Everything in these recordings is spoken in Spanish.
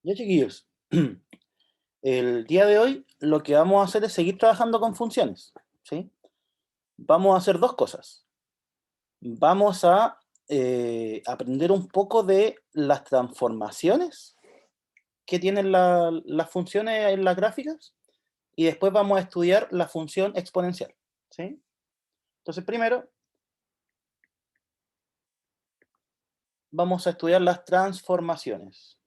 Ya, chiquillos, el día de hoy lo que vamos a hacer es seguir trabajando con funciones, ¿sí? Vamos a hacer dos cosas. Vamos a aprender un poco de las transformaciones que tienen las funciones en las gráficas y después vamos a estudiar la función exponencial, ¿sí? Entonces, primero vamos a estudiar las transformaciones.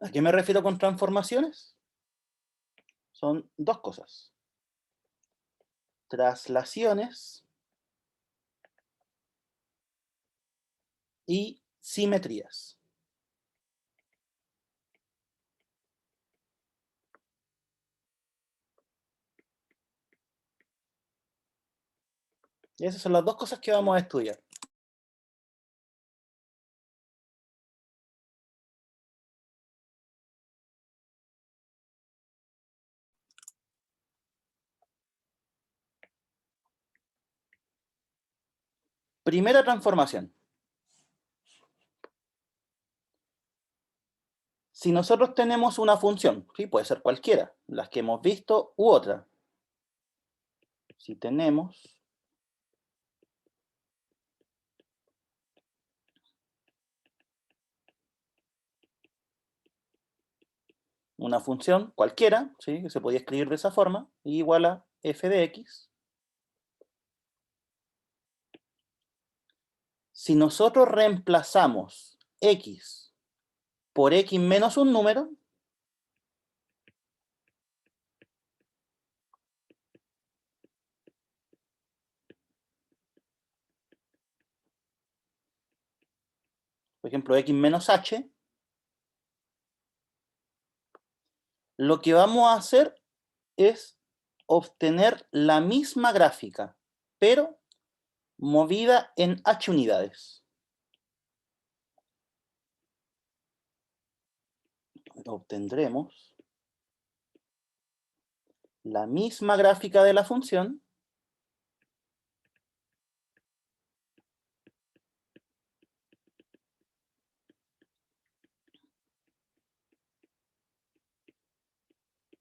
¿A qué me refiero con transformaciones? Son dos cosas. Traslaciones y simetrías. Y esas son las dos cosas que vamos a estudiar. Primera transformación. Si nosotros tenemos una función, ¿sí? Puede ser cualquiera, las que hemos visto u otra. Si tenemos una función cualquiera, ¿sí? Que se podía escribir de esa forma, igual a f de x. Si nosotros reemplazamos x por x menos un número, por ejemplo, x menos h, lo que vamos a hacer es obtener la misma gráfica, pero movida en h unidades. Obtendremos la misma gráfica de la función,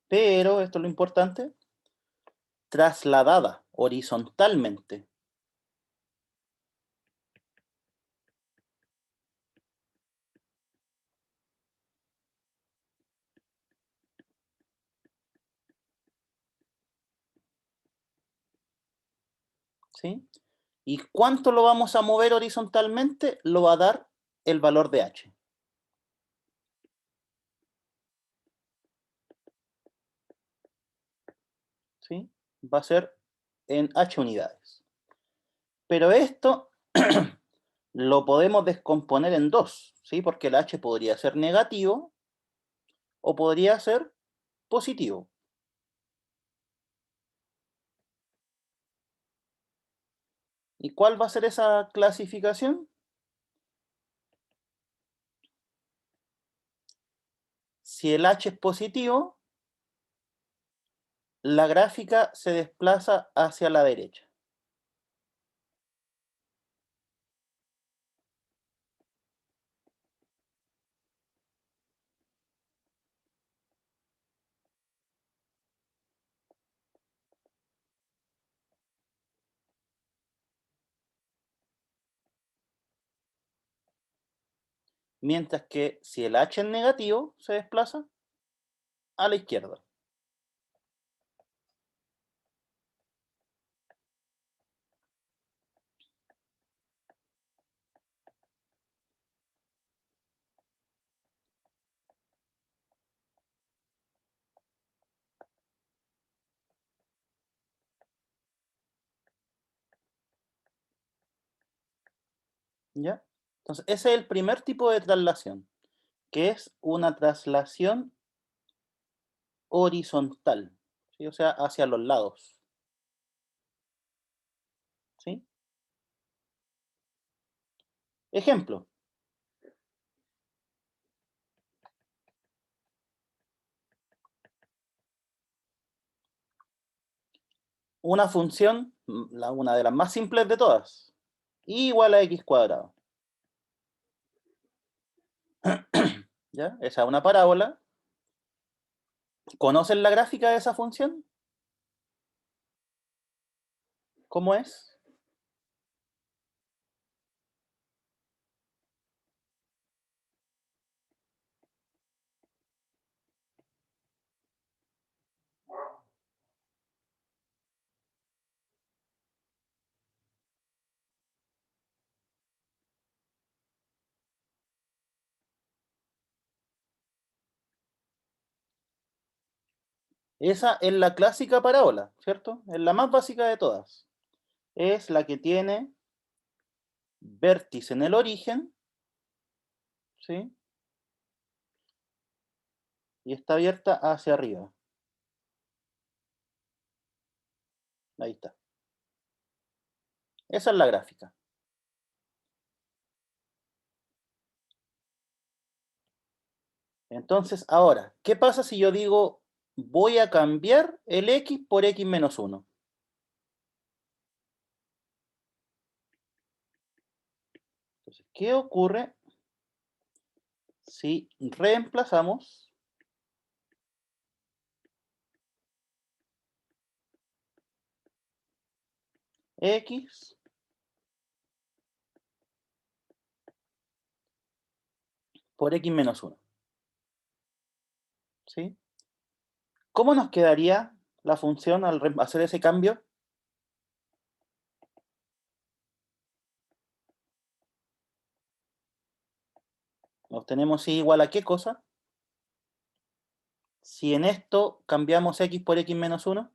pero, esto es lo importante, trasladada horizontalmente. ¿Sí? ¿Y cuánto lo vamos a mover horizontalmente? Lo va a dar el valor de h. ¿Sí? Va a ser en h unidades. Pero esto lo podemos descomponer en dos, ¿sí? Porque el h podría ser negativo o podría ser positivo. ¿Y cuál va a ser esa clasificación? Si el h es positivo, la gráfica se desplaza hacia la derecha. Mientras que si el h es negativo, se desplaza a la izquierda. ¿Ya? Entonces, ese es el primer tipo de traslación, que es una traslación horizontal, ¿sí? O sea, hacia los lados. ¿Sí? Ejemplo, una función, una de las más simples de todas, igual a x cuadrado. ¿Ya? Esa es una parábola. ¿Conocen la gráfica de esa función? ¿Cómo es? Esa es la clásica parábola, ¿cierto? Es la más básica de todas. Es la que tiene vértice en el origen, ¿sí? Y está abierta hacia arriba. Ahí está. Esa es la gráfica. Entonces, ahora, ¿qué pasa si yo digo voy a cambiar el x por x menos 1? Entonces, ¿qué ocurre si reemplazamos x por x menos 1? ¿Sí? ¿Cómo nos quedaría la función al hacer ese cambio? Obtenemos y igual a qué cosa? Si en esto cambiamos x por x menos 1.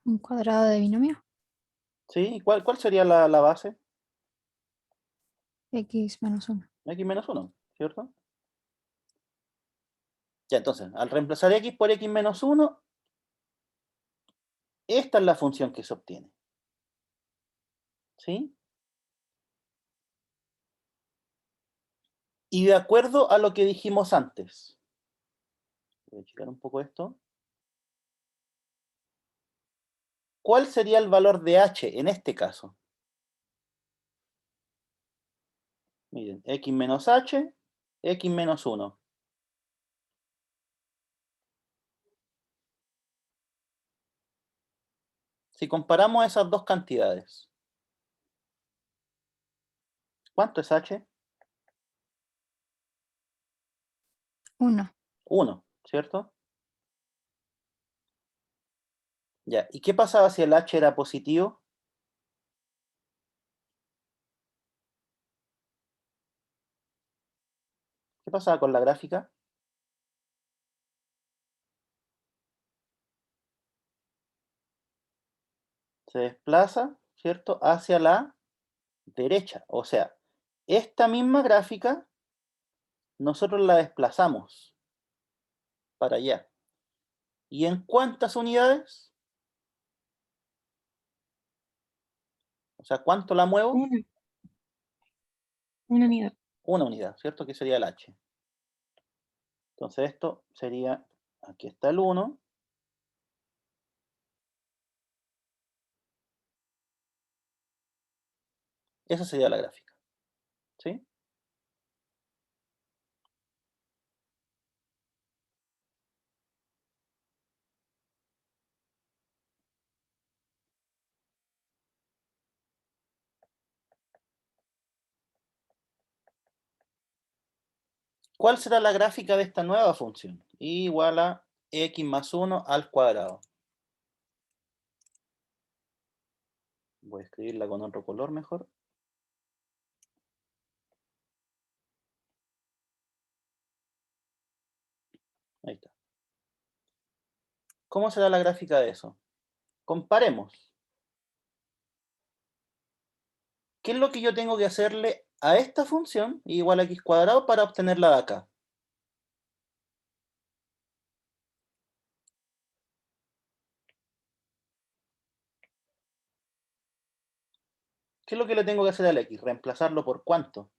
Un cuadrado de binomio. ¿Sí? ¿Cuál sería la base? X menos 1. X menos 1, ¿cierto? Ya, entonces, al reemplazar x por x menos 1, esta es la función que se obtiene. ¿Sí? Y de acuerdo a lo que dijimos antes, voy a checar un poco esto. ¿Cuál sería el valor de h en este caso? Miren, x menos h, x menos 1. Si comparamos esas dos cantidades, ¿cuánto es h? 1. 1, ¿cierto? Ya, ¿y qué pasaba si el h era positivo? ¿Qué pasaba con la gráfica? Se desplaza, ¿cierto?, hacia la derecha. O sea, esta misma gráfica nosotros la desplazamos para allá. ¿Y en cuántas unidades? O sea, ¿cuánto la muevo? Una unidad. Una unidad, ¿cierto? Que sería el h. Entonces esto sería, aquí está el 1. Esa sería la gráfica, ¿sí? ¿Cuál será la gráfica de esta nueva función? Igual a x más 1 al cuadrado. Voy a escribirla con otro color mejor. Ahí está. ¿Cómo será la gráfica de eso? Comparemos. ¿Qué es lo que yo tengo que hacerle a esta función, igual a x cuadrado, para obtenerla de acá? ¿Qué es lo que le tengo que hacer al x? ¿Reemplazarlo por cuánto?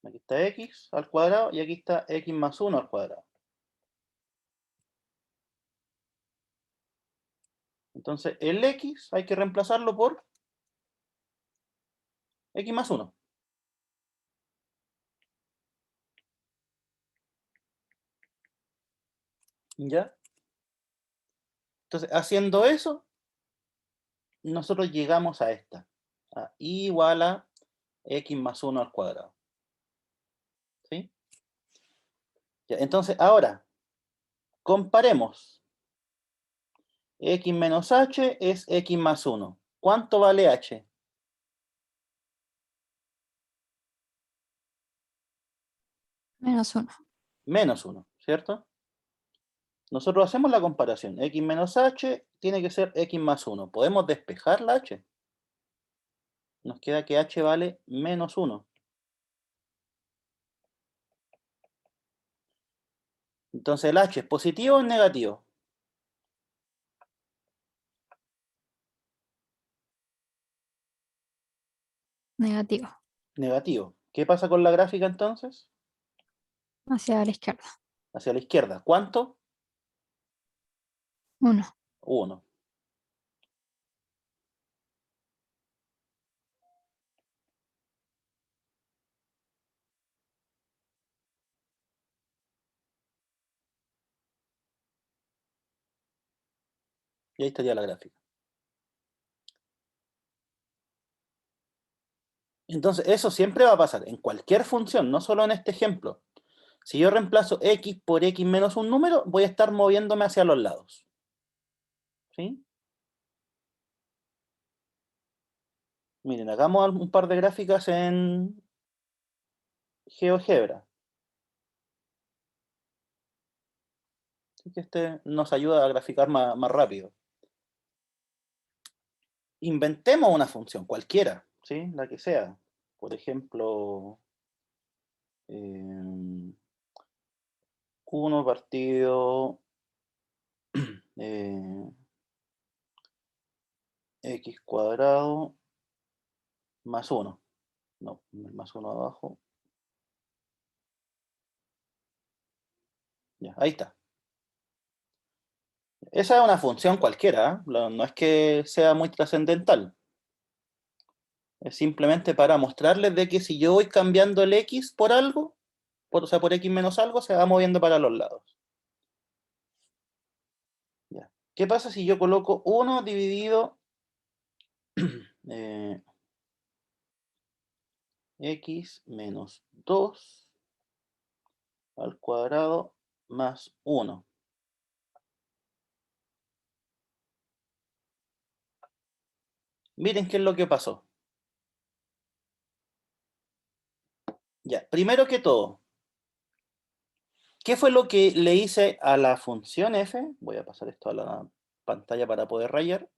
Aquí está x al cuadrado y aquí está x más 1 al cuadrado. Entonces, el x hay que reemplazarlo por x más 1. ¿Ya? Entonces, haciendo eso, nosotros llegamos a esta. A y igual a x más 1 al cuadrado. ¿Sí? Ya, entonces, ahora, comparemos. X menos h es x más 1. ¿Cuánto vale h? Menos 1. Menos 1, ¿cierto? Nosotros hacemos la comparación. X menos h tiene que ser x más 1. Podemos despejar la h. Nos queda que h vale menos 1. Entonces, ¿el h es positivo o negativo? Negativo. Negativo. ¿Qué pasa con la gráfica entonces? Hacia la izquierda. Hacia la izquierda. ¿Cuánto? 1. 1. Y ahí estaría la gráfica. Entonces, eso siempre va a pasar en cualquier función, no solo en este ejemplo. Si yo reemplazo x por x menos un número, voy a estar moviéndome hacia los lados. ¿Sí? Miren, hagamos un par de gráficas en GeoGebra. Así que este nos ayuda a graficar más rápido. Inventemos una función, cualquiera, ¿sí? La que sea. Por ejemplo, 1 partido eh, x cuadrado más 1. No, más 1 abajo. Ya, ahí está. Esa es una función cualquiera, ¿eh? No es que sea muy trascendental. Es simplemente para mostrarles de que si yo voy cambiando el x por algo, o sea, por x menos algo, se va moviendo para los lados. Ya. ¿Qué pasa si yo coloco 1 dividido x menos 2 al cuadrado más 1? Miren qué es lo que pasó. Ya, primero que todo, ¿qué fue lo que le hice a la función f? Voy a pasar esto a la pantalla para poder rayar.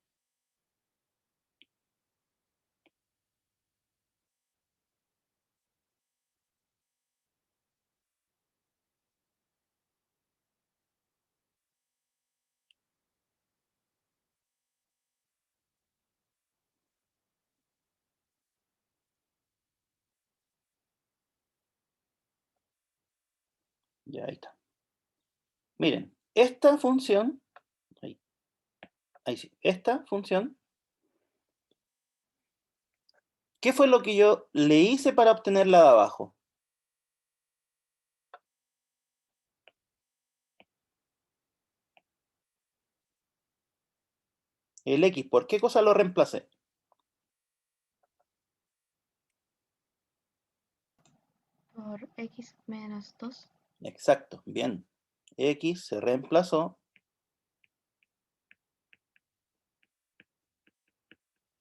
Ya, ahí está. Miren, esta función, ahí sí, esta función, ¿qué fue lo que yo le hice para obtenerla de abajo? El x, ¿por qué cosa lo reemplacé? Por x menos 2. Exacto, bien. X se reemplazó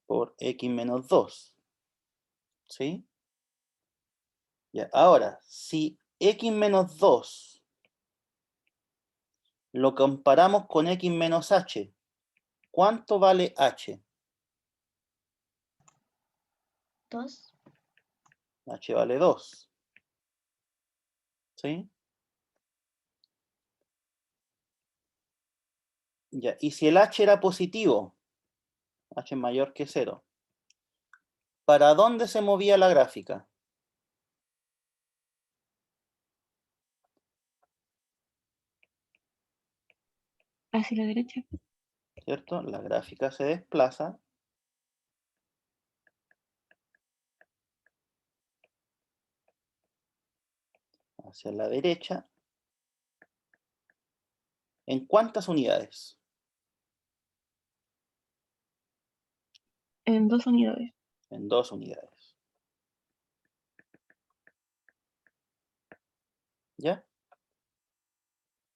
por x menos 2. ¿Sí? Ya, ahora, si x menos 2 lo comparamos con x menos h, ¿cuánto vale h? 2. H vale 2. ¿Sí? Ya, y si el h era positivo, h es mayor que 0, ¿para dónde se movía la gráfica? Hacia la derecha. ¿cierto? La gráfica se desplaza hacia la derecha. ¿En cuántas unidades? En 2 unidades. En 2 unidades. ¿Ya?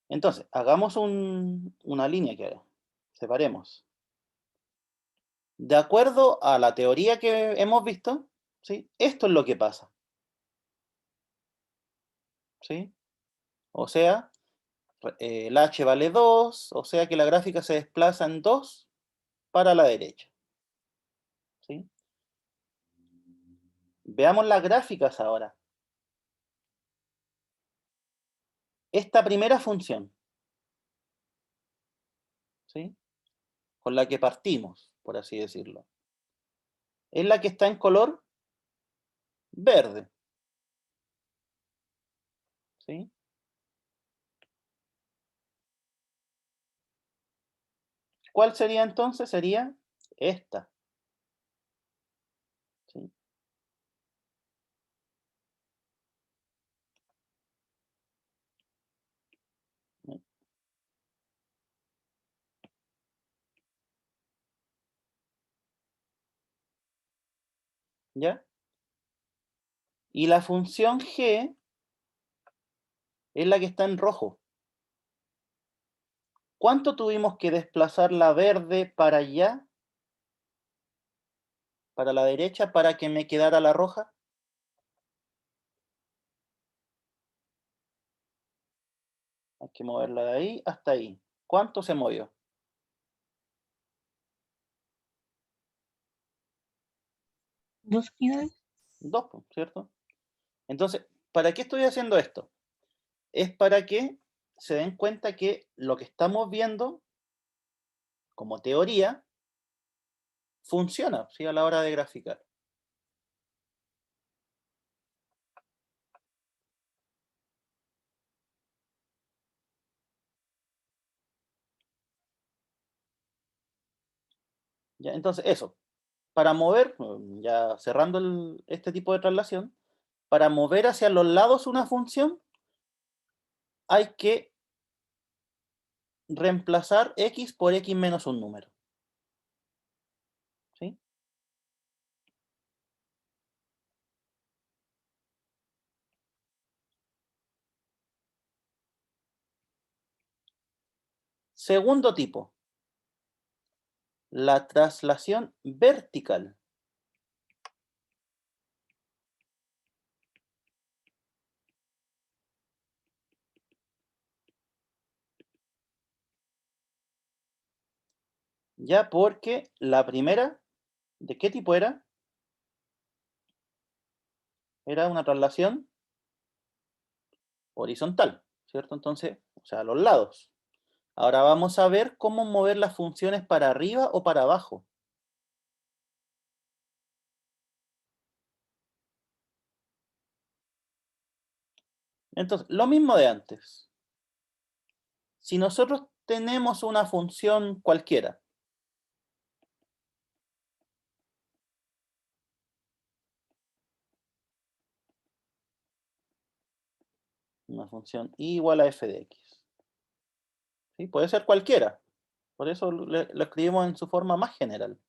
Entonces, hagamos una línea que separemos. De acuerdo a la teoría que hemos visto, ¿sí? Esto es lo que pasa. ¿Sí? O sea, el h vale 2, o sea que la gráfica se desplaza en 2 para la derecha. ¿Sí? Veamos las gráficas ahora. Esta primera función, ¿sí? Con la que partimos, por así decirlo, es la que está en color verde. ¿Sí? ¿Cuál sería entonces? Sería esta. ¿Sí? ¿Ya? Y la función g es la que está en rojo. ¿Cuánto tuvimos que desplazar la verde para allá, para la derecha, para que me quedara la roja? Hay que moverla de ahí hasta ahí. ¿Cuánto se movió? 2 unidades. 2, ¿cierto? Entonces, ¿para qué estoy haciendo esto? Es para que se den cuenta que lo que estamos viendo como teoría funciona, ¿sí? A la hora de graficar. ¿Ya? Entonces, eso. Para mover, ya cerrando este tipo de traslación, para mover hacia los lados una función, hay que reemplazar x por x menos un número. ¿Sí? Segundo tipo, la traslación vertical. Ya porque la primera, ¿de qué tipo era? Era una traslación horizontal, ¿cierto? Entonces, o sea, a los lados. Ahora vamos a ver cómo mover las funciones para arriba o para abajo. Entonces, lo mismo de antes. Si nosotros tenemos una función cualquiera, una función y igual a f de x, ¿sí? Puede ser cualquiera, por eso lo escribimos en su forma más general.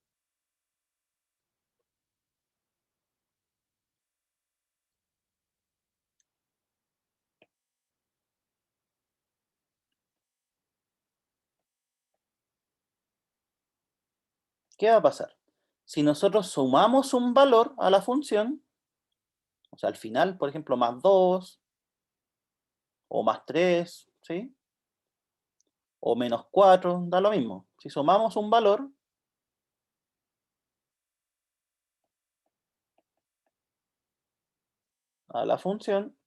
¿Qué va a pasar? Si nosotros sumamos un valor a la función, o sea, al final, por ejemplo, más 2 o más 3, ¿sí? O menos 4, da lo mismo. Si sumamos un valor, a la función,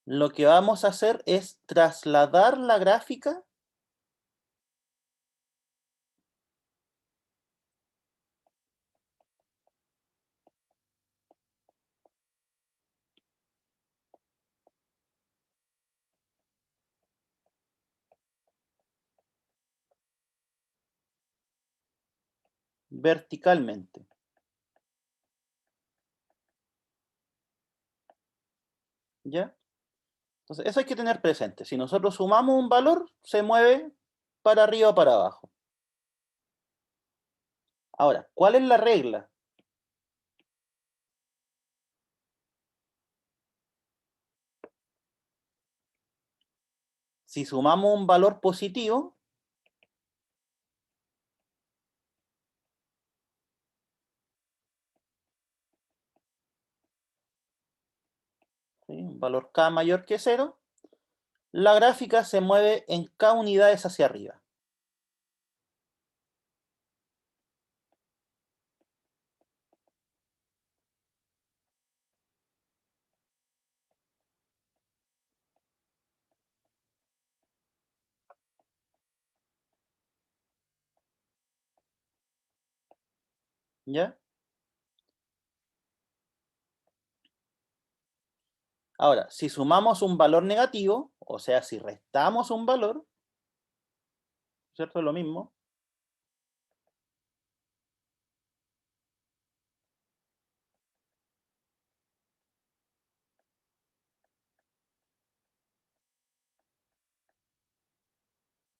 lo que vamos a hacer es trasladar la gráfica verticalmente. ¿Ya? Entonces, eso hay que tener presente. Si nosotros sumamos un valor, se mueve para arriba o para abajo. Ahora, ¿cuál es la regla? Si sumamos un valor positivo, ¿sí? Un valor k mayor que 0, la gráfica se mueve en k unidades hacia arriba. ¿Ya? Ahora, si sumamos un valor negativo, o sea, si restamos un valor, ¿cierto? Es lo mismo.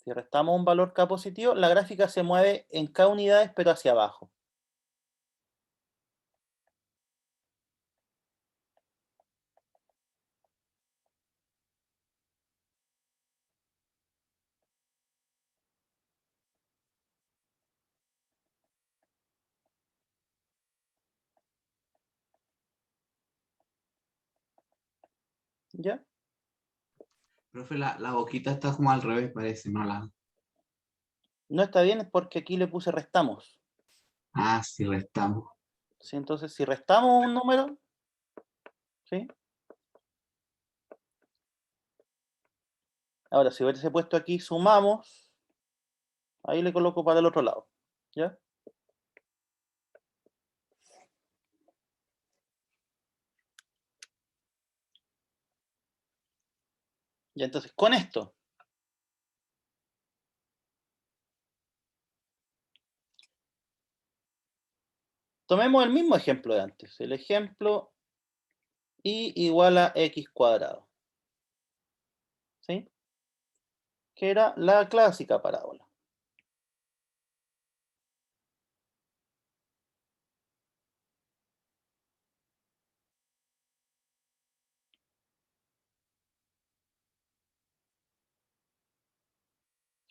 Si restamos un valor k positivo, la gráfica se mueve en k unidades, pero hacia abajo. ¿Ya? Profe, la boquita está como al revés, parece, ¿no? No está bien porque aquí le puse restamos. Ah, sí, restamos. ¿Sí? Entonces, si restamos un número, ¿sí? Ahora, si hubiese puesto aquí sumamos, ahí le coloco para el otro lado. ¿Ya? Y entonces, con esto, tomemos el mismo ejemplo de antes. El ejemplo y igual a x cuadrado. ¿Sí? Que era la clásica parábola.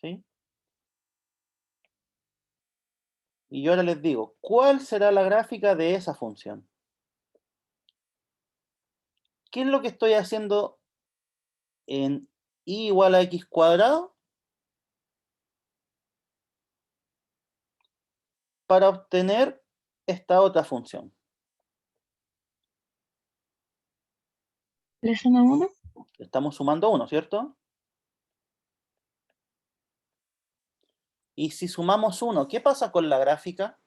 ¿Sí? Y yo ahora les digo, ¿cuál será la gráfica de esa función? ¿Qué es lo que estoy haciendo en y igual a x cuadrado? Para obtener esta otra función. ¿Le suma 1? Estamos sumando 1, ¿cierto? Y si sumamos 1, ¿qué pasa con la gráfica?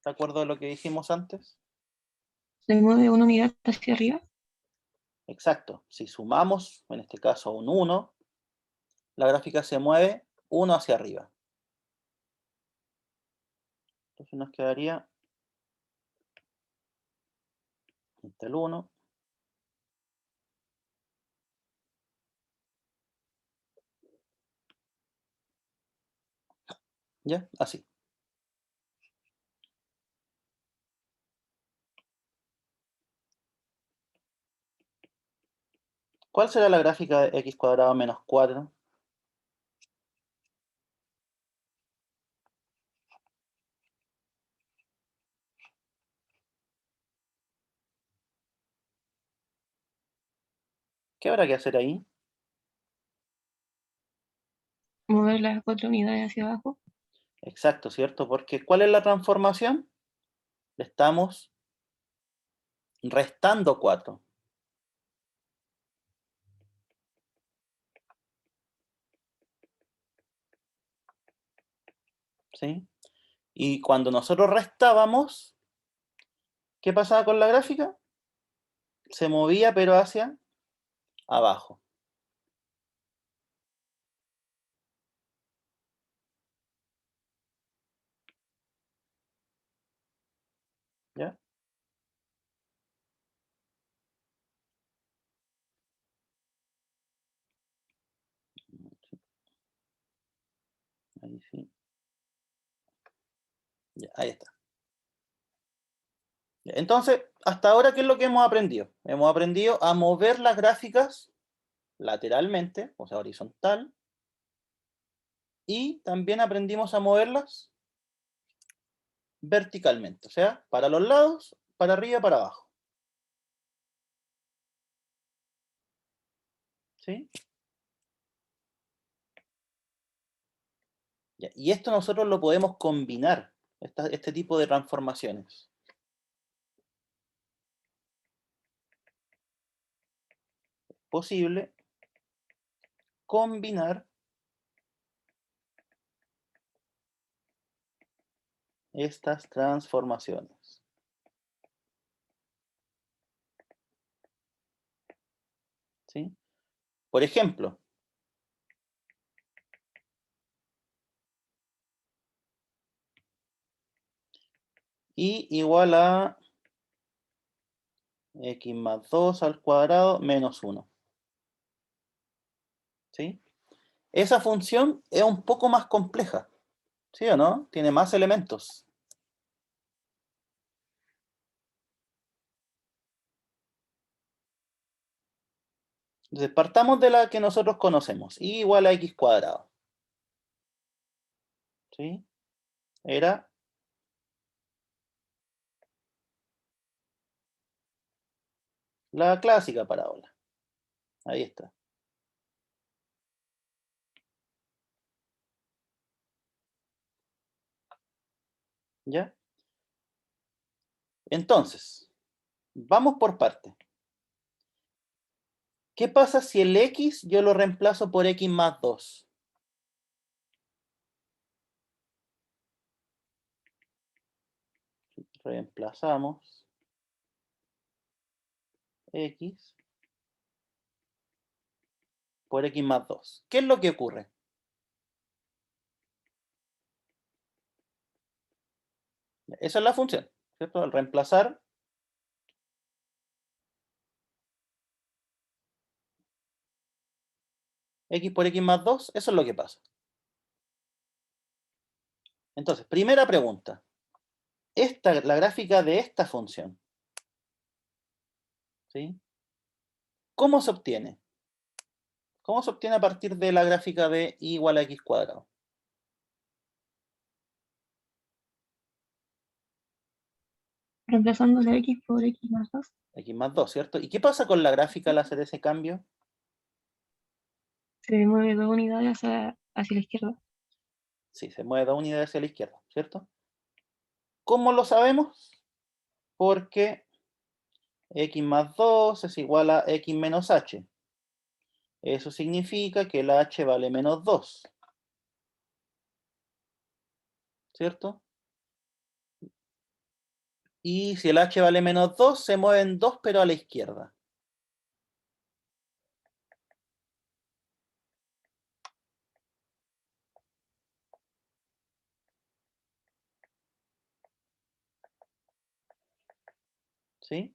¿De acuerdo a lo que dijimos antes? ¿Se mueve una unidad hacia arriba? Exacto. Si sumamos, en este caso un 1, la gráfica se mueve 1 hacia arriba. Entonces nos quedaría entre el 1. ¿Ya? Así. ¿Cuál será la gráfica de x cuadrado menos 4? ¿Qué habrá que hacer ahí? ¿Mover las 4 unidades hacia abajo? Exacto, ¿cierto? Porque ¿cuál es la transformación? Le estamos restando 4. ¿Sí? Y cuando nosotros restábamos, ¿qué pasaba con la gráfica? Se movía pero hacia abajo. Ahí sí. Ya, ahí está. Ya, entonces, hasta ahora, ¿qué es lo que hemos aprendido? Hemos aprendido a mover las gráficas lateralmente, o sea, horizontal, y también aprendimos a moverlas verticalmente, o sea, para los lados, para arriba y para abajo. ¿Sí? Ya, y esto nosotros lo podemos combinar, este tipo de transformaciones. Es posible combinar estas transformaciones. ¿Sí? Por ejemplo, y igual a x más 2 al cuadrado menos 1. ¿Sí? Esa función es un poco más compleja, ¿sí o no? Tiene más elementos. Entonces, partamos de la que nosotros conocemos, y igual a x cuadrado. ¿Sí? Era la clásica parábola. Ahí está. ¿Ya? Entonces, vamos por parte. ¿Qué pasa si el x yo lo reemplazo por x más 2? Reemplazamos x por x más 2. ¿Qué es lo que ocurre? Esa es la función, ¿cierto? Al reemplazar x por x más 2, eso es lo que pasa. Entonces, primera pregunta. La gráfica de esta función, ¿sí? ¿Cómo se obtiene? ¿Cómo se obtiene a partir de la gráfica de y igual a x cuadrado? Reemplazando la x por x más 2. X más 2, ¿cierto? ¿Y qué pasa con la gráfica al hacer ese cambio? Se mueve 2 unidades hacia la izquierda. Sí, se mueve 2 unidades hacia la izquierda, ¿cierto? ¿Cómo lo sabemos? Porque x más 2 es igual a x menos h. Eso significa que el h vale menos 2. ¿Cierto? Y si el h vale menos 2, se mueven 2 pero a la izquierda. ¿Sí?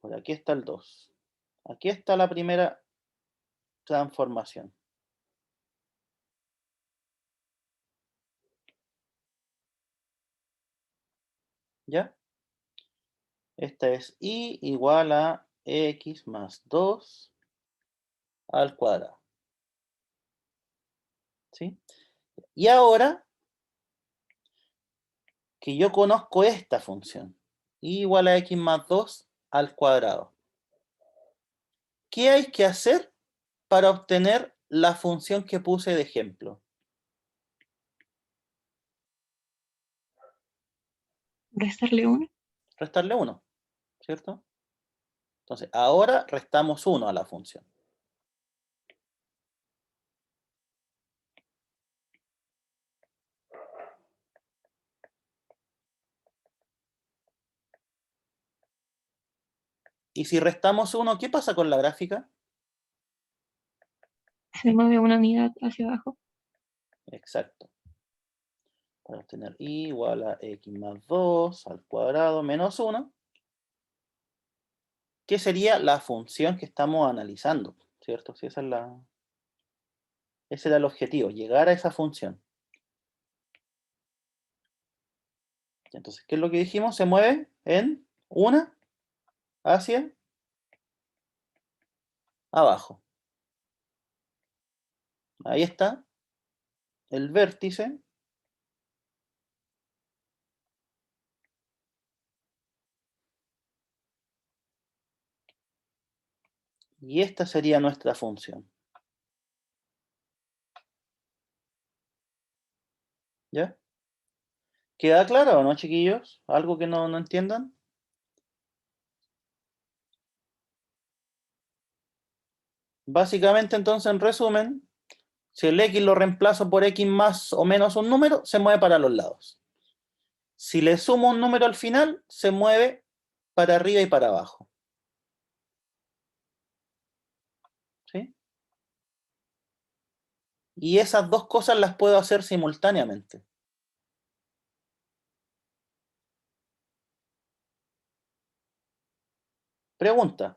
Por aquí está el 2. Aquí está la primera transformación. ¿Ya? Esta es y igual a x más 2 al cuadrado. ¿Sí? Y ahora que yo conozco esta función, y igual a x más 2 al cuadrado, ¿qué hay que hacer para obtener la función que puse de ejemplo? Restarle 1. Restarle 1, ¿cierto? Entonces, ahora restamos 1 a la función. Y si restamos 1, ¿qué pasa con la gráfica? Se mueve 1 unidad hacia abajo. Exacto. Para obtener y igual a x más 2 al cuadrado menos 1, que sería la función que estamos analizando, ¿cierto? Si esa es la... Ese era el objetivo, llegar a esa función. Entonces, ¿qué es lo que dijimos? Se mueve en una hacia abajo. Ahí está el vértice. Y esta sería nuestra función. ¿Ya? ¿Queda claro o no, chiquillos? ¿Algo que no entiendan? Básicamente, entonces, en resumen, si el x lo reemplazo por x más o menos un número, se mueve para los lados. Si le sumo un número al final, se mueve para arriba y para abajo. ¿Sí? Y esas dos cosas las puedo hacer simultáneamente. Pregunta.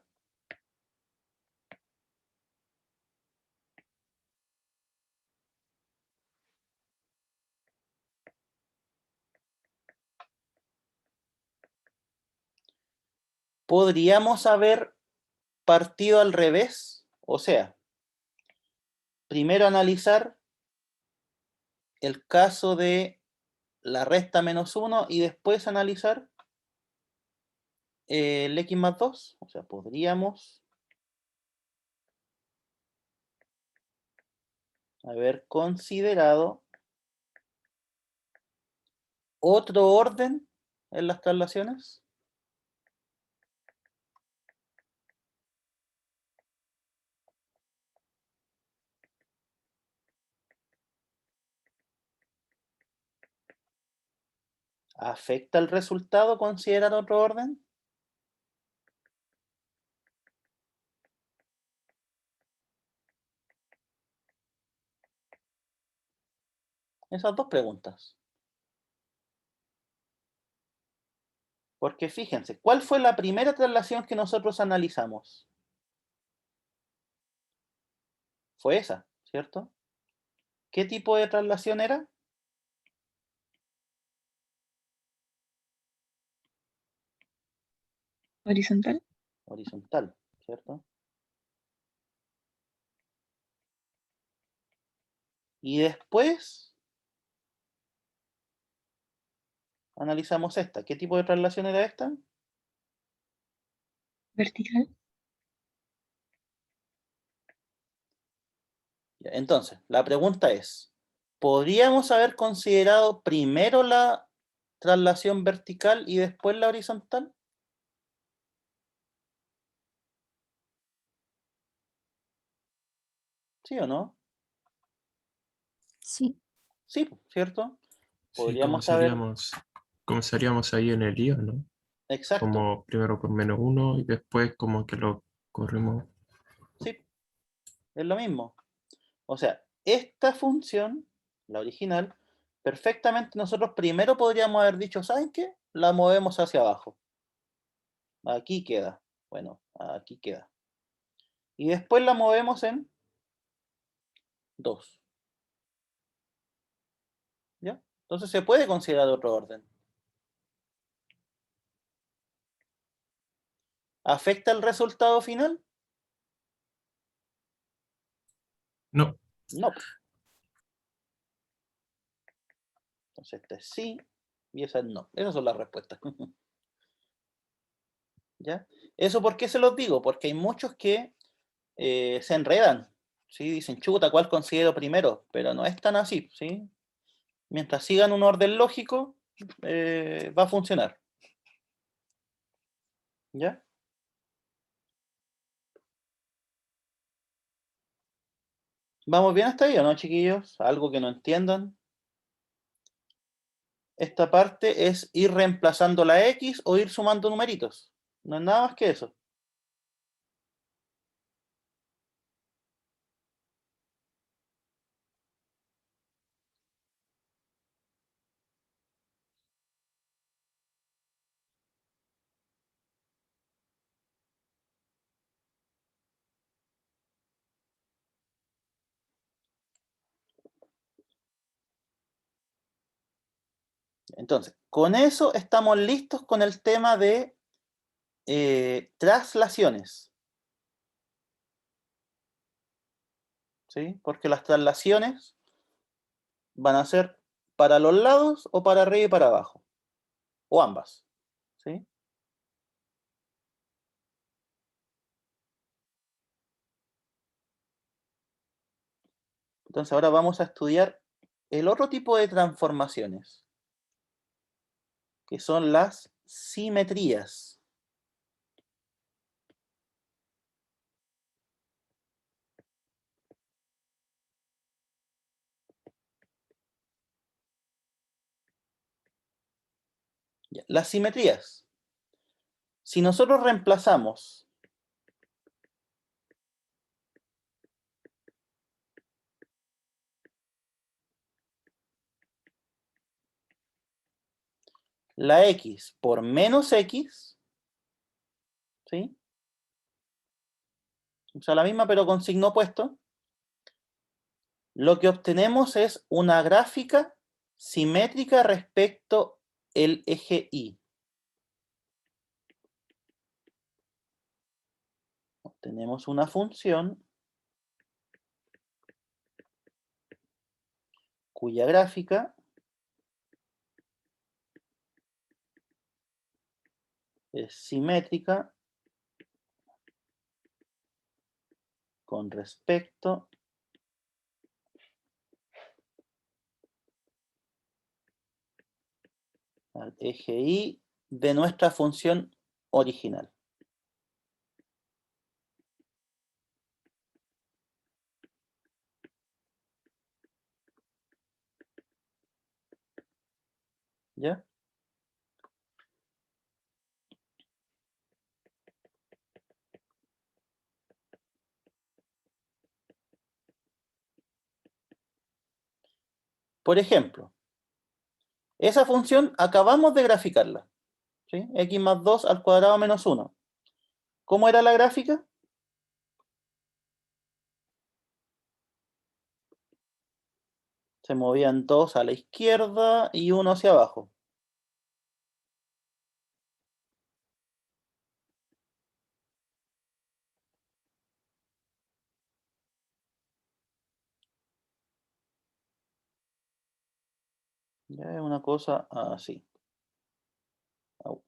¿Podríamos haber partido al revés? O sea, primero analizar el caso de la resta menos 1 y después analizar el x más 2. O sea, podríamos haber considerado otro orden en las traslaciones. ¿Afecta el resultado considerar otro orden? Esas dos preguntas. Porque fíjense, ¿cuál fue la primera traslación que nosotros analizamos? Fue esa, ¿cierto? ¿Qué tipo de traslación era? Horizontal. Horizontal, ¿cierto? Y después analizamos esta. ¿Qué tipo de traslación era esta? Vertical. Entonces, la pregunta es, ¿podríamos haber considerado primero la traslación vertical y después la horizontal? ¿Sí o no? Sí. Sí, ¿cierto? Sí, Podríamos haber... comenzaríamos ahí en el IO, ¿no? Exacto, Como primero con -1 y después como que lo corrimos. sí, es lo mismo. O sea, esta función, la original, perfectamente nosotros primero podríamos haber dicho, ¿saben qué? La movemos hacia abajo. Aquí queda. Bueno, aquí queda. Y después la movemos en 2. ¿Ya? Entonces se puede considerar otro orden. ¿Afecta el resultado final? No, No. Entonces este es sí y esa es no. Esas son las respuestas. ¿Ya? ¿Eso por qué se los digo? Porque hay muchos que se enredan. ¿Sí? Dicen, chuta, ¿cuál considero primero? Pero no es tan así. ¿Sí? Mientras sigan un orden lógico, va a funcionar. ¿Ya? ¿Vamos bien hasta ahí o no, chiquillos? ¿Algo que no entiendan? Esta parte es ir reemplazando la X o ir sumando numeritos. No es nada más que eso. Entonces, con eso estamos listos con el tema de traslaciones. ¿Sí? Porque las traslaciones van a ser para los lados o para arriba y para abajo. O ambas. ¿Sí? Entonces ahora vamos a estudiar el otro tipo de transformaciones, que son las simetrías. Ya, las simetrías. Si nosotros reemplazamos la x por menos x, ¿sí? O sea, la misma pero con signo opuesto, lo que obtenemos es una gráfica simétrica respecto al eje Y. Obtenemos una función cuya gráfica es simétrica con respecto al eje Y de nuestra función original. ¿Ya? Por ejemplo, esa función acabamos de graficarla, ¿sí? X más 2 al cuadrado menos 1. ¿Cómo era la gráfica? Se movían 2 a la izquierda y 1 hacia abajo. Ya es una cosa así. Au.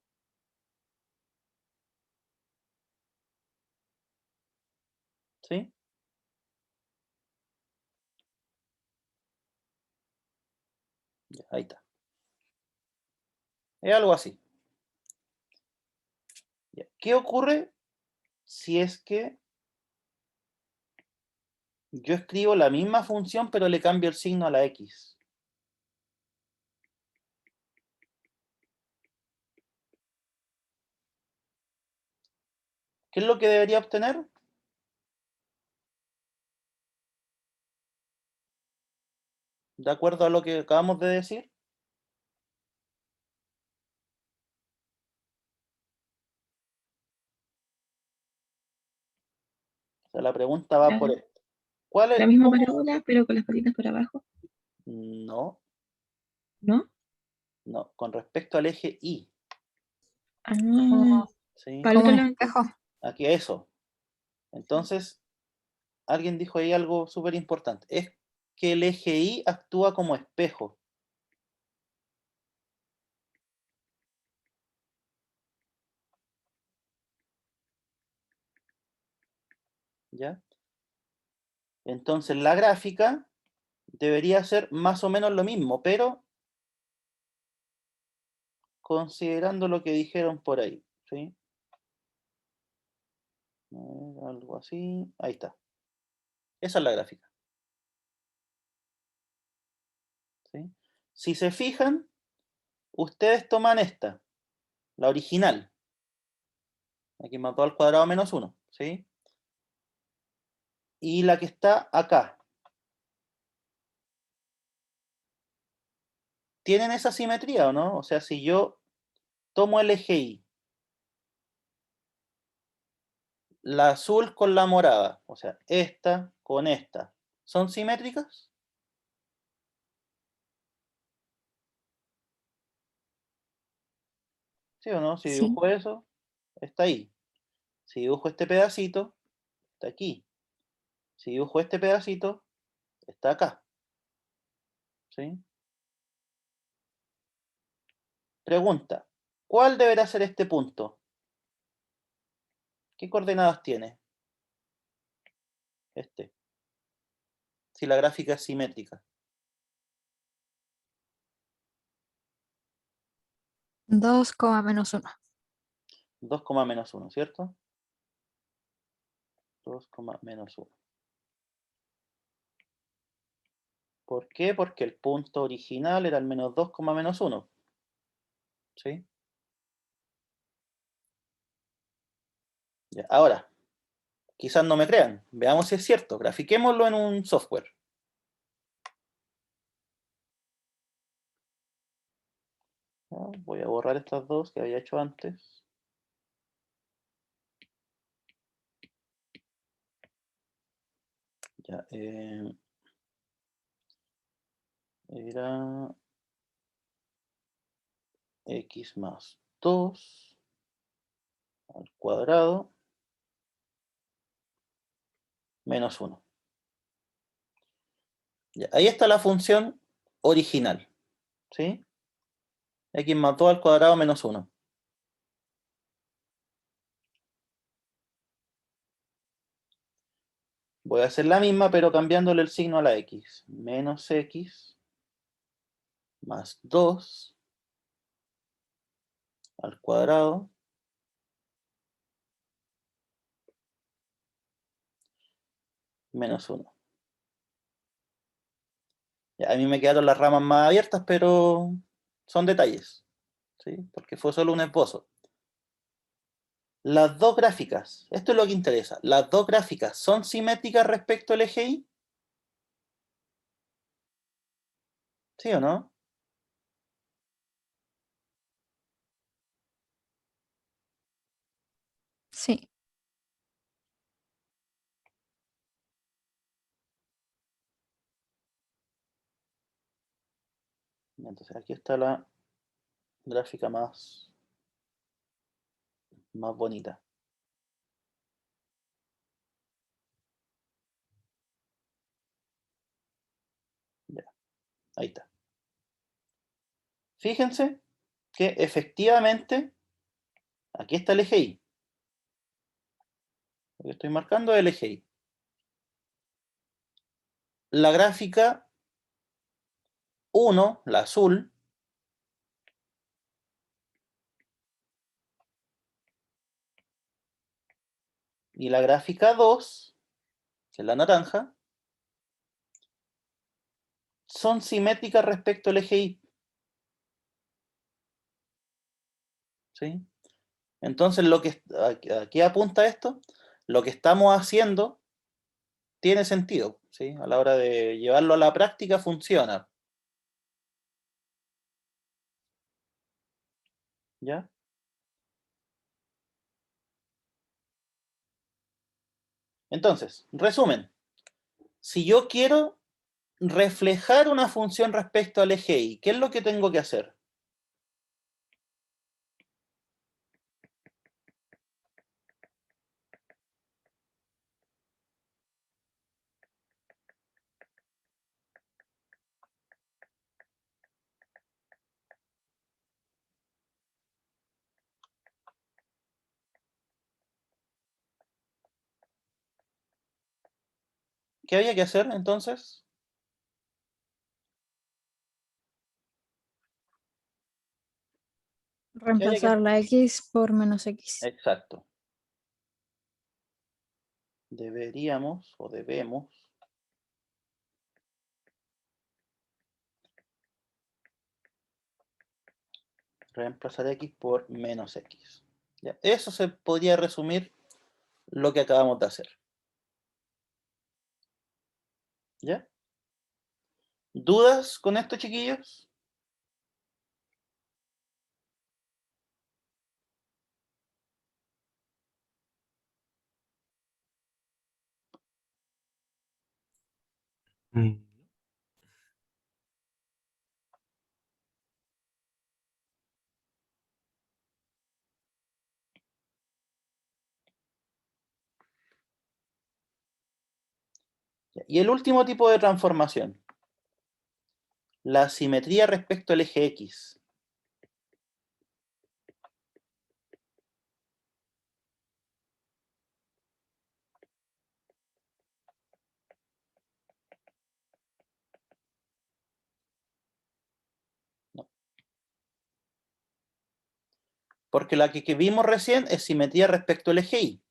¿Sí? Ya, ahí está. Es algo así. Ya. ¿Qué ocurre si es que yo escribo la misma función pero le cambio el signo a la X? ¿Qué es lo que debería obtener? De acuerdo a lo que acabamos de decir. O sea, la pregunta va por Claro. esto. ¿Cuál La es? misma ¿Cómo? parábola, pero con las patitas para abajo, No, ¿no? no, con respecto al eje Y. Ah, Como, ¿Sí? para el como otro un lado. espejo. Aquí eso. Entonces, alguien dijo ahí algo súper importante. Es que el eje Y actúa como espejo. ¿Ya? Entonces, la gráfica debería ser más o menos lo mismo, pero considerando lo que dijeron por ahí. ¿Sí? A ver, algo así. Ahí está. Esa es la gráfica. ¿Sí? Si se fijan, ustedes toman esta, la original. Aquí más 2 al cuadrado menos 1. ¿Sí? Y la que está acá. ¿Tienen esa simetría o no? O sea, si yo tomo el eje Y, la azul con la morada, o sea, esta con esta, ¿son simétricas? ¿Sí o no? Si Sí. dibujo eso, está ahí. Si dibujo este pedacito, está aquí. Si dibujo este pedacito, está acá. ¿Sí? Pregunta, ¿cuál deberá ser este punto? ¿Qué coordenadas tiene? Este. Si la gráfica es simétrica. 2, menos 1. 2, menos 1, ¿cierto? 2, menos 1. ¿Por qué? Porque el punto original era el menos 2, menos 1. ¿Sí? Ya, ahora, quizás no me crean. Veamos si es cierto. Grafiquémoslo en un software. Ya, voy a borrar estas dos que había hecho antes. Ya, era x más 2 al cuadrado menos 1. Ya, ahí está la función original. ¿Sí? X más 2 al cuadrado menos 1. Voy a hacer la misma, pero cambiándole el signo a la x. Menos x más 2 al cuadrado menos 1. Ya, a mí me quedaron las ramas más abiertas, pero son detalles, ¿sí? Porque fue solo un esbozo. Las dos gráficas, esto es lo que interesa, ¿las dos gráficas son simétricas respecto al eje Y? ¿Sí o no? Sí. Entonces aquí está la gráfica más bonita. Ya, ahí está. Fíjense que efectivamente aquí está el eje Y. Lo que estoy marcando es el eje Y. La gráfica 1, la azul, y la gráfica 2, que es la naranja, son simétricas respecto al eje Y. ¿Sí? Entonces, aquí apunta esto, lo que estamos haciendo tiene sentido, ¿sí? A la hora de llevarlo a la práctica funciona. ¿Ya? Entonces, resumen. Si yo quiero reflejar una función respecto al eje Y, ¿qué es lo que tengo que hacer? ¿Qué había que hacer entonces? ¿Qué había que Reemplazar hacer? la X por menos X. Exacto. Deberíamos o debemos reemplazar X por menos X. ¿Ya? Eso se podría resumir lo que acabamos de hacer. ¿Ya? ¿Dudas con esto, chiquillos? Mm, Y el último tipo de transformación, la simetría respecto al eje X. No. Porque la que vimos recién es simetría respecto al eje Y,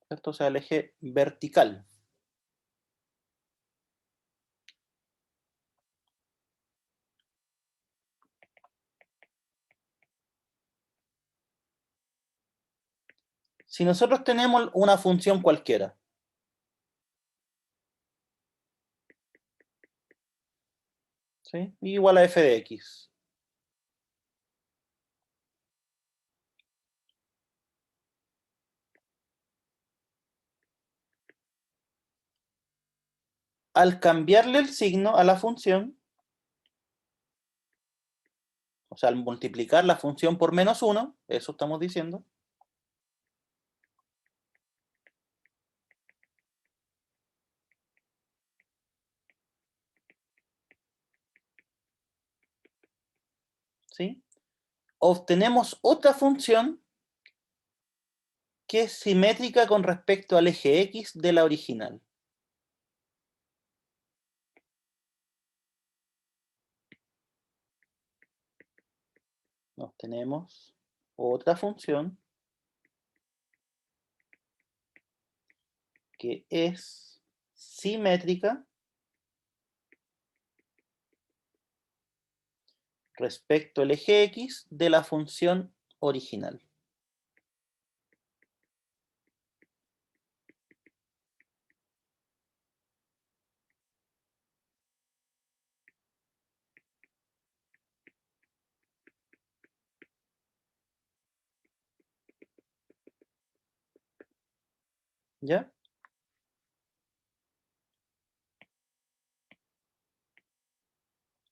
¿cierto? O sea, el eje vertical. Si nosotros tenemos una función cualquiera, ¿sí? Igual a f de x. Al cambiarle el signo a la función, o sea, al multiplicar la función por -1, eso estamos diciendo, ¿sí? Obtenemos otra función que es simétrica con respecto al eje X de la original. Obtenemos otra función que es simétrica respecto al eje X de la función original. ¿Ya?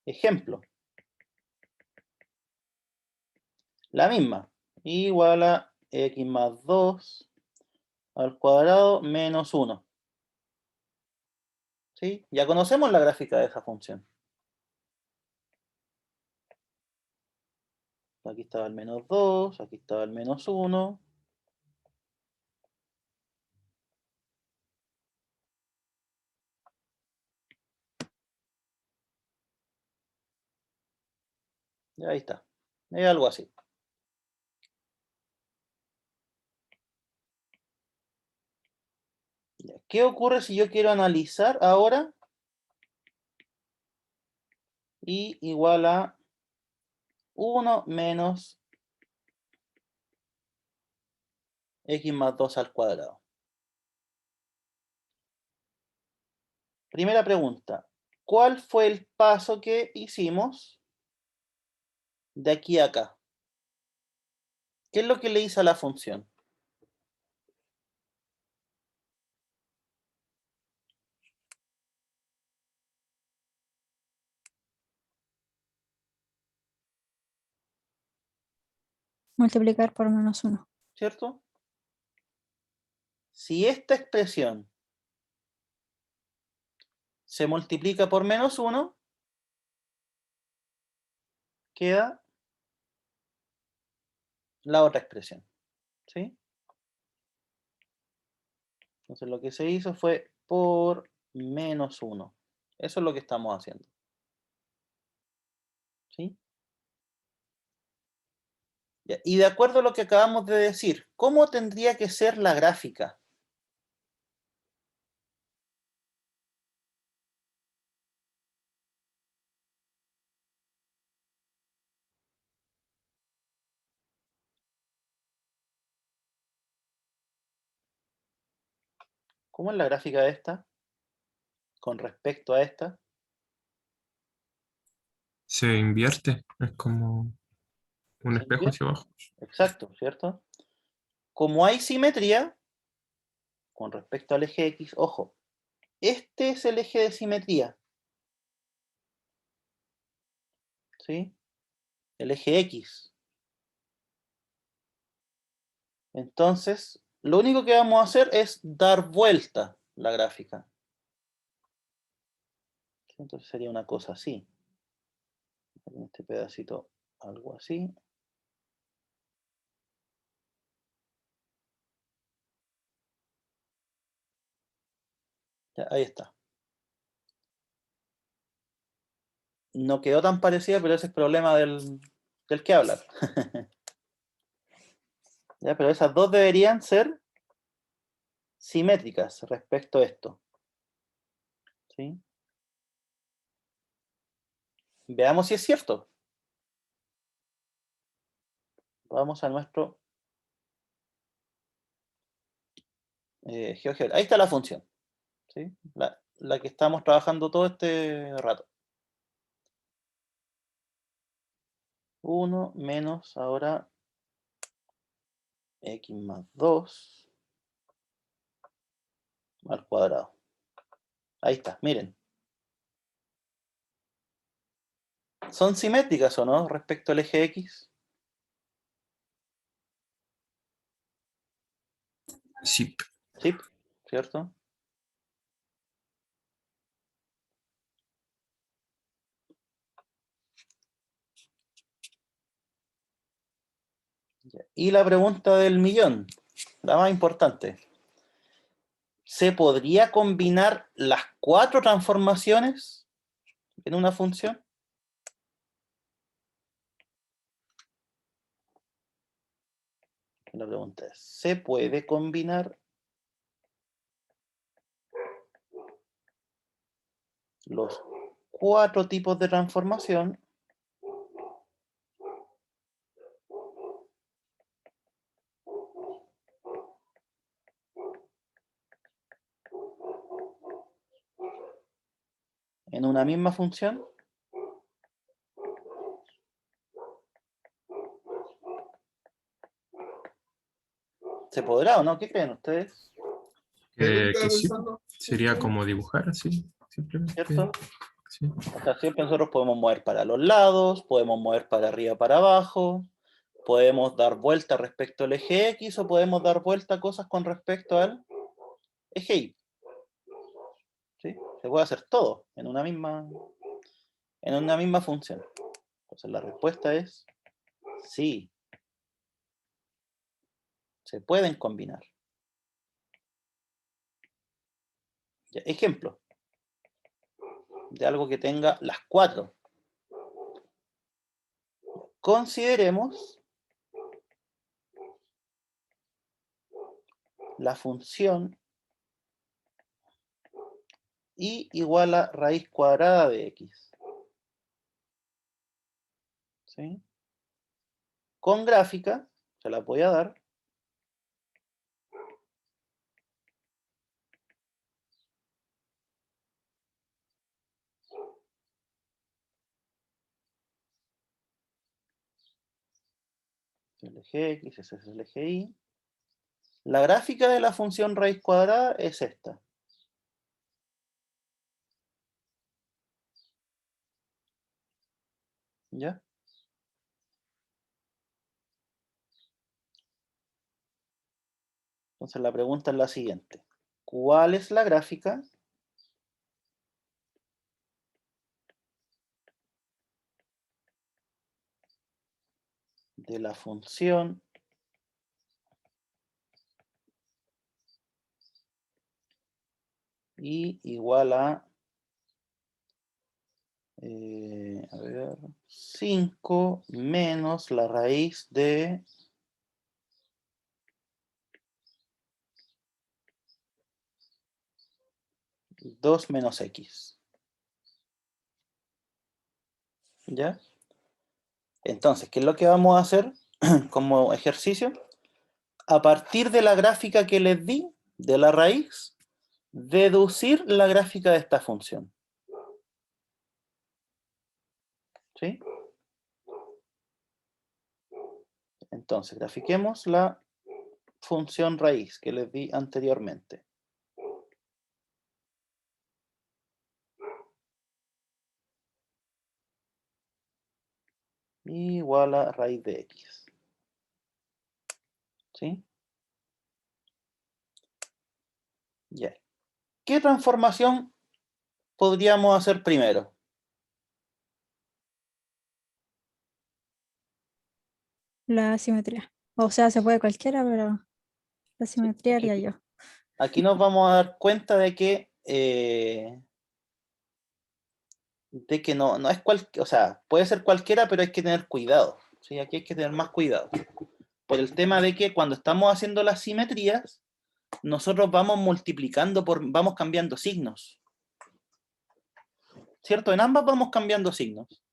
Ejemplo. La misma. Igual a x más 2 al cuadrado menos 1. ¿Sí? Ya conocemos la gráfica de esa función. Aquí estaba el menos 2, aquí estaba el menos 1. Y ahí está. Es algo así. ¿Qué ocurre si yo quiero analizar ahora y igual a 1 menos x más 2 al cuadrado? Primera pregunta. ¿Cuál fue el paso que hicimos de aquí a acá? ¿Qué es lo que le hice a la función? Multiplicar por -1. ¿Cierto? Si esta expresión se multiplica por -1, queda la otra expresión. ¿Sí? Entonces lo que se hizo fue por -1. Eso es lo que estamos haciendo. ¿Sí? Ya, y de acuerdo a lo que acabamos de decir, ¿cómo tendría que ser la gráfica? ¿Cómo es la gráfica de esta con respecto a esta? Se invierte, es como un ¿Se espejo invierte? hacia abajo. Exacto, ¿cierto? Como hay simetría con respecto al eje X, ojo, este es el eje de simetría, ¿sí? El eje X. Entonces, lo único que vamos a hacer es dar vuelta la gráfica. Entonces sería una cosa así. En este pedacito algo así. Ya, ahí está. No quedó tan parecida, pero ese es el problema del que habla. Ya, pero esas dos deberían ser simétricas respecto a esto. ¿Sí? Veamos si es cierto. Vamos a nuestro GeoGebra. Ahí está la función. ¿Sí? La que estamos trabajando todo este rato. 1 menos ahora x más 2 al cuadrado. Ahí está, miren. ¿Son simétricas o no respecto al eje X? Sí. Sí, ¿cierto? Y la pregunta del millón, la más importante. ¿Se podría combinar las 4 transformaciones en una función? La pregunta es, ¿se puede combinar los 4 tipos de transformación en una misma función? ¿Se podrá o no? ¿Qué creen ustedes? Que sí, sería como dibujar así, simplemente. ¿Cierto? Sí. O sea, siempre nosotros podemos mover para los lados, podemos mover para arriba, para abajo, podemos dar vuelta respecto al eje X o podemos dar vuelta a cosas con respecto al eje Y. ¿Sí? Se puede hacer todo en una misma función. Entonces la respuesta es sí. Se pueden combinar. Ya, ejemplo de algo que tenga las 4. Consideremos la función y igual a raíz cuadrada de x. ¿Sí? Con gráfica, se la voy a dar. El eje X, ese es el eje Y. La gráfica de la función raíz cuadrada es esta. ¿Ya? Entonces la pregunta es la siguiente. ¿Cuál es la gráfica de la función y igual a, 5 menos la raíz de 2 menos x? ¿Ya? Entonces, ¿qué es lo que vamos a hacer como ejercicio? A partir de la gráfica que les di, de la raíz, deducir la gráfica de esta función. ¿Sí? Entonces, grafiquemos la función raíz que les di anteriormente. Igual a raíz de x. ¿Sí? Ya. ¿qué transformación podríamos hacer primero? La simetría. O sea, se puede cualquiera, pero la simetría haría yo. Aquí nos vamos a dar cuenta de que no es o sea, puede ser cualquiera, pero hay que tener cuidado. ¿Sí? Aquí hay que tener más cuidado. Por el tema de que cuando estamos haciendo las simetrías, nosotros vamos multiplicando vamos cambiando signos. ¿Cierto? En ambas vamos cambiando signos.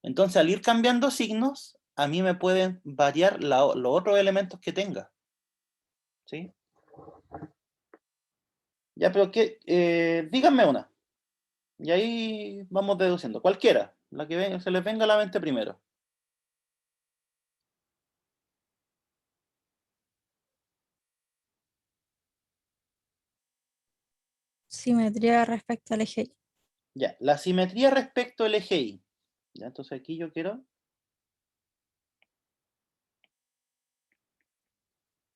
Entonces, al ir cambiando signos, a mí me pueden variar los otros elementos que tenga. ¿Sí? Ya, pero díganme una. Y ahí vamos deduciendo. Cualquiera, la que se les venga a la mente primero. Simetría respecto al eje Y. Ya, la simetría respecto al eje Y. Ya, entonces aquí yo quiero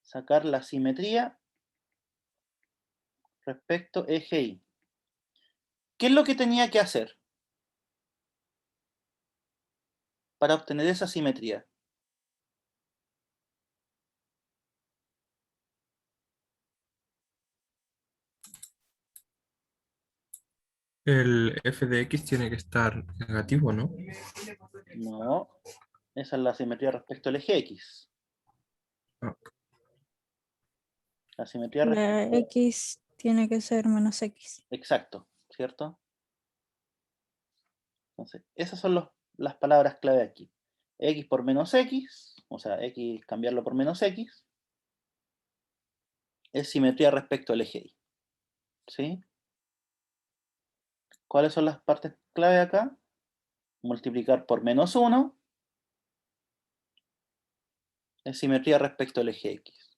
sacar la simetría respecto eje Y. ¿Qué es lo que tenía que hacer para obtener esa simetría? El f de x tiene que estar negativo, ¿no? No, esa es la simetría respecto al eje X. Ah, La simetría La respecto... X tiene que ser menos X. Exacto, ¿cierto? Entonces, esas son las palabras clave aquí. X por menos X, o sea, X cambiarlo por menos X, es simetría respecto al eje Y. ¿Sí? ¿Cuáles son las partes clave acá? Multiplicar por menos 1 es simetría respecto al eje X.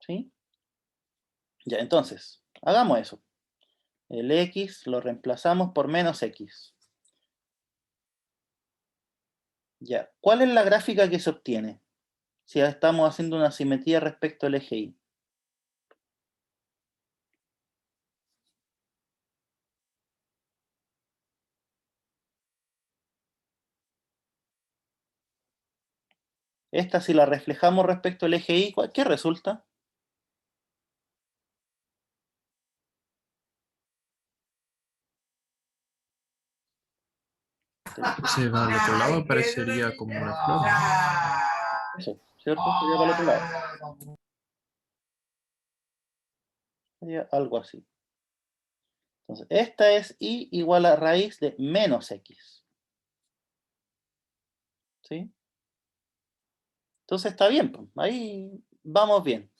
¿Sí? Ya, entonces, hagamos eso. El X lo reemplazamos por menos X. Ya, ¿cuál es la gráfica que se obtiene? Si ya estamos haciendo una simetría respecto al eje Y. Esta, si la reflejamos respecto al eje Y, ¿qué resulta? se va al otro lado, aparecería como una flor. Eso, ¿cierto? Sería para el otro lado. Sería algo así. Entonces, esta es Y igual a raíz de menos X. ¿Sí? Entonces está bien, pues, ahí vamos bien.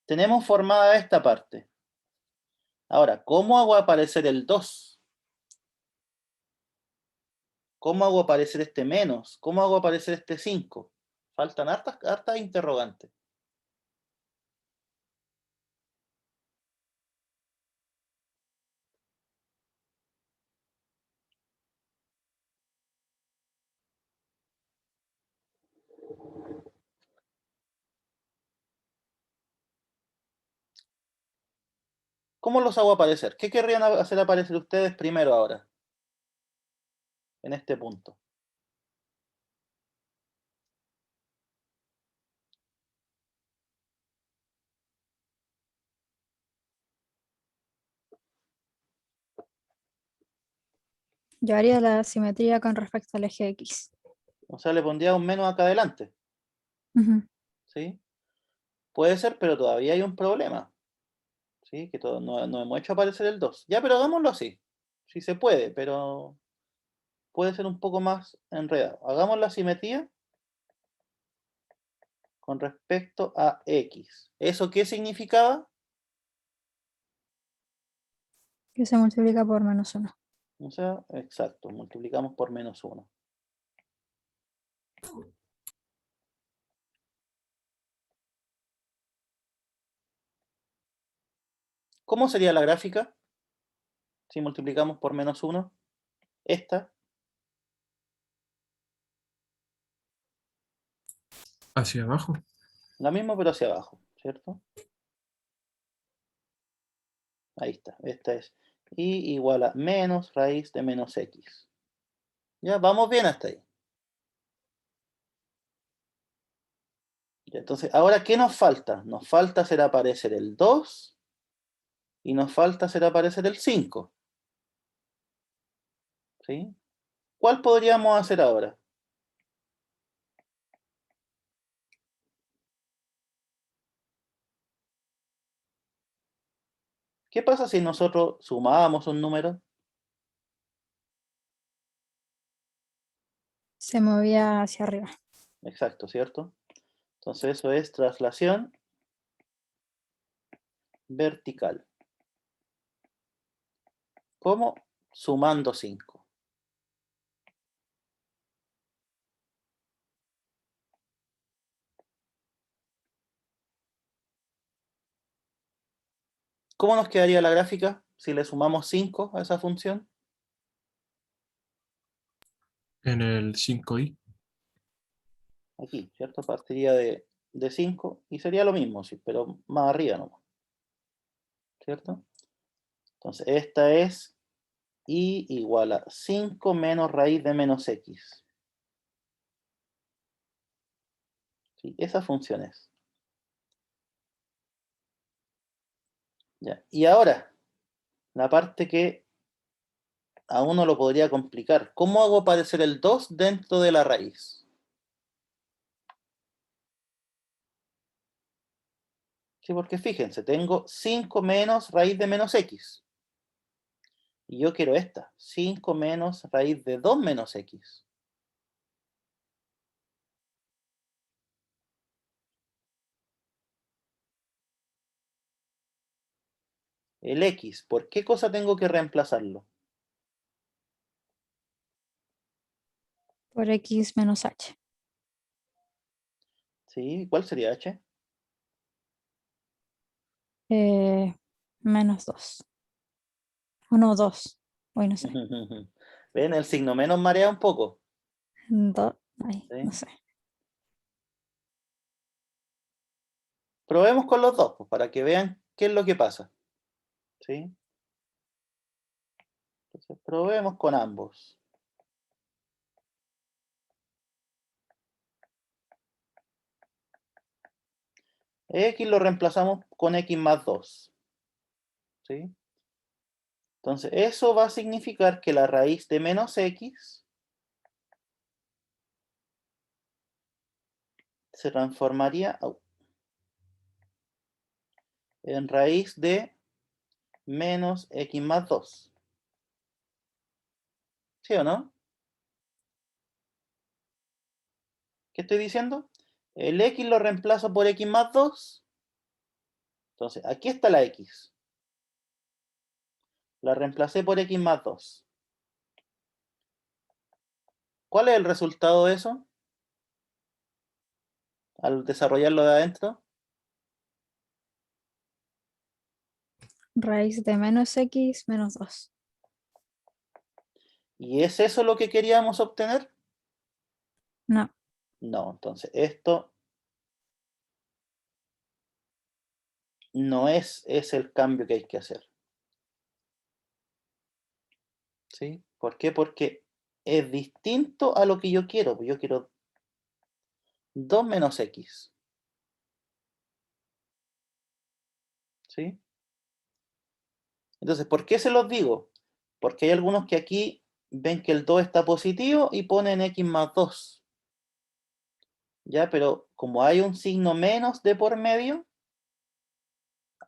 Tenemos formada esta parte. Ahora, ¿cómo hago aparecer el 2? ¿Cómo hago aparecer este menos? ¿Cómo hago aparecer este 5? Faltan hartas interrogantes. ¿Cómo los hago aparecer? ¿Qué querrían hacer aparecer ustedes primero ahora? En este punto. Yo haría la simetría con respecto al eje X. O sea, le pondría un menos acá adelante. Ujú. ¿Sí? Puede ser, pero todavía hay un problema. ¿Sí? Que no hemos hecho aparecer el 2. Ya, pero hagámoslo así. Sí se puede, pero puede ser un poco más enredado. Hagamos la simetría con respecto a X. ¿Eso qué significaba? Que se multiplica por menos 1. O sea, exacto, multiplicamos por menos 1. ¿Cómo sería la gráfica si multiplicamos por menos 1? Esta, Hacia abajo. la misma pero hacia abajo, ¿cierto? Ahí está, esta es y igual a menos raíz de menos x. Ya, vamos bien hasta ahí. Ya, entonces, ahora, ¿qué nos falta? Nos falta hacer aparecer el 2 y nos falta hacer aparecer el 5. ¿Sí? ¿Cuál podríamos hacer ahora? ¿Qué pasa si nosotros sumábamos un número? Se movía hacia arriba. Exacto, ¿cierto? Entonces eso es traslación vertical. ¿Cómo? Sumando 5. ¿Cómo nos quedaría la gráfica si le sumamos 5 a esa función? En el 5i. Aquí, ¿cierto? Partiría de 5 y sería lo mismo, sí, pero más arriba nomás. ¿Cierto? Entonces, esta es y igual a 5 menos raíz de menos x. ¿Sí? Esa función es. Ya. Y ahora, la parte que a uno lo podría complicar. ¿Cómo hago aparecer el 2 dentro de la raíz? Sí, porque fíjense, tengo 5 menos raíz de menos x. Y yo quiero esta, 5 menos raíz de 2 menos x. El x, ¿por qué cosa tengo que reemplazarlo? Por x menos h. ¿Sí? ¿Cuál sería h? Menos 2. O no, 2. Hoy no sé. ¿Ven? El signo menos marea un poco. 2. Ay, ¿Sí? no sé. Probemos con los dos, pues, para que vean qué es lo que pasa. ¿Sí? Entonces, probemos con ambos. X lo reemplazamos con x más 2. ¿Sí? Entonces, eso va a significar que la raíz de menos x se transformaría en raíz de menos x más 2. ¿Sí o no? ¿Qué estoy diciendo? El x lo reemplazo por x más 2. Entonces, aquí está la x. La reemplacé por x más 2. ¿Cuál es el resultado de eso? Al desarrollarlo de adentro. Raíz de menos x menos 2. ¿Y es eso lo que queríamos obtener? No. No, entonces esto no es el cambio que hay que hacer. ¿Sí? ¿Por qué? Porque es distinto a lo que yo quiero. Yo quiero 2 menos x. ¿Sí? Entonces, ¿por qué se los digo? Porque hay algunos que aquí ven que el 2 está positivo y ponen x más 2. ¿Ya? Pero como hay un signo menos de por medio,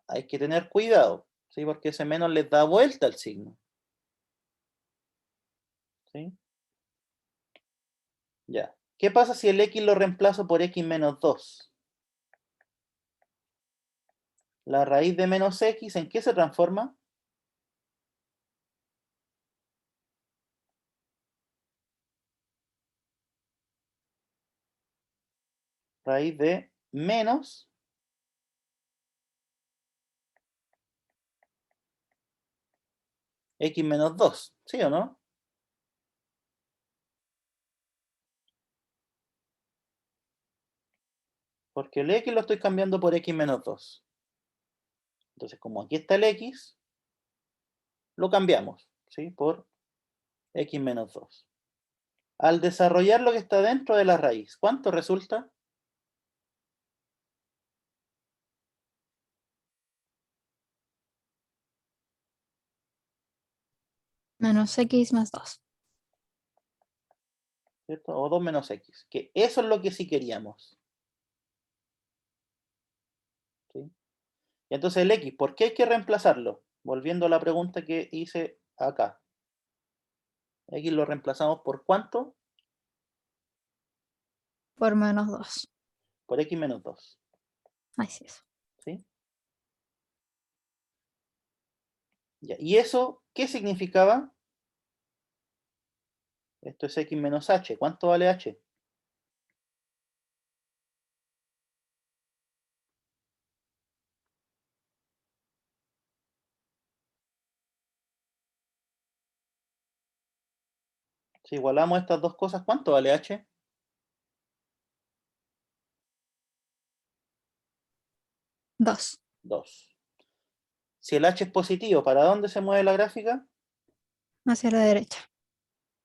hay que tener cuidado. ¿Sí? Porque ese menos les da vuelta al signo. ¿Sí? Ya. ¿Qué pasa si el x lo reemplazo por x menos 2? La raíz de menos x, ¿en qué se transforma? Raíz de menos x menos 2. ¿Sí o no? Porque el x lo estoy cambiando por x menos 2. Entonces, como aquí está el x, lo cambiamos, ¿sí? Por x menos 2. Al desarrollar lo que está dentro de la raíz, ¿cuánto resulta? Menos x más 2. ¿Cierto? O 2 menos x. Que eso es lo que sí queríamos. ¿Sí? Y entonces el x, ¿por qué hay que reemplazarlo? Volviendo a la pregunta que hice acá. X lo reemplazamos por ¿cuánto? Por menos 2. Por x menos 2. Así es. ¿Sí? Ya, ¿y eso qué significaba? Esto es x menos h. ¿Cuánto vale h? Si igualamos estas dos cosas, ¿cuánto vale h? 2. 2. Si el h es positivo, ¿para dónde se mueve la gráfica? Hacia la derecha.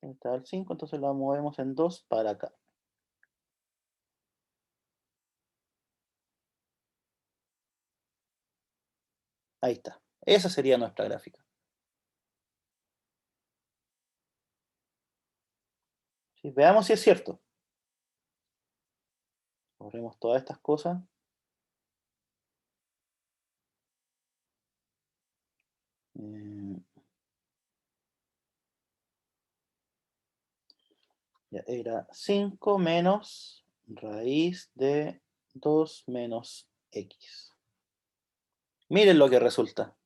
Está el 5, entonces la movemos en 2 para acá. Ahí está. Esa sería nuestra gráfica. ¿Sí? Veamos si es cierto. Borremos todas estas cosas. Ya era 5 menos raíz de 2 menos x. Miren lo que resulta.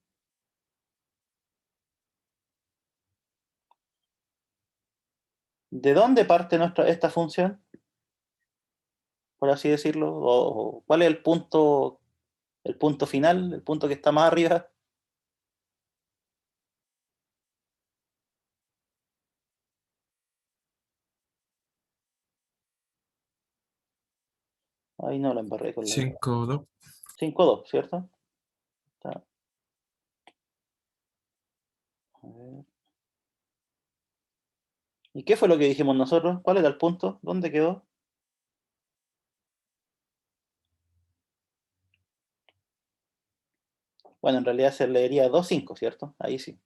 ¿De dónde parte esta función? Por así decirlo. ¿O cuál es el punto final, el punto que está más arriba? Ahí no la embarré con la 5, 2. 5, 2, ¿cierto? Está. A ver. ¿Y qué fue lo que dijimos nosotros? ¿Cuál era el punto? ¿Dónde quedó? Bueno, en realidad se leería 2, 5, ¿cierto? Ahí sí.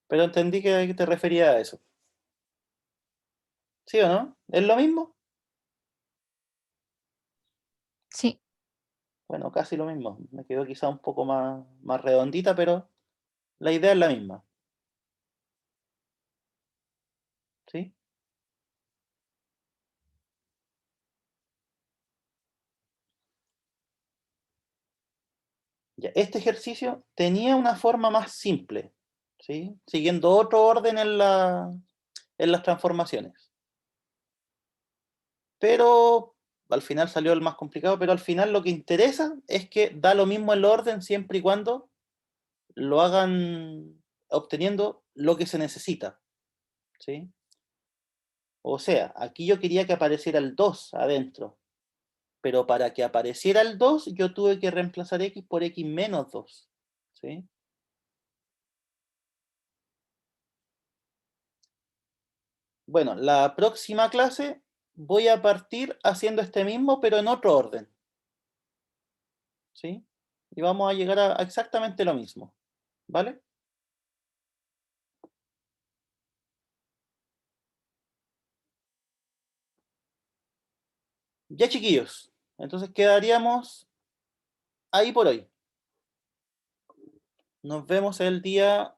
Pero entendí que te refería a eso. ¿Sí o no? ¿Es lo mismo? Sí. Bueno, casi lo mismo. Me quedó quizá un poco más redondita, pero la idea es la misma. ¿Sí? Ya, este ejercicio tenía una forma más simple, ¿sí? Siguiendo otro orden en las transformaciones. Pero al final salió el más complicado, pero al final lo que interesa es que da lo mismo el orden siempre y cuando lo hagan obteniendo lo que se necesita, ¿sí? O sea, aquí yo quería que apareciera el 2 adentro, pero para que apareciera el 2 yo tuve que reemplazar x por x menos 2, ¿sí? Bueno, la próxima clase voy a partir haciendo este mismo, pero en otro orden, ¿sí? Y vamos a llegar a exactamente lo mismo, ¿vale? Ya, chiquillos, entonces quedaríamos ahí por hoy. Nos vemos el día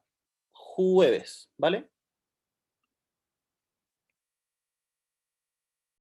jueves, ¿vale?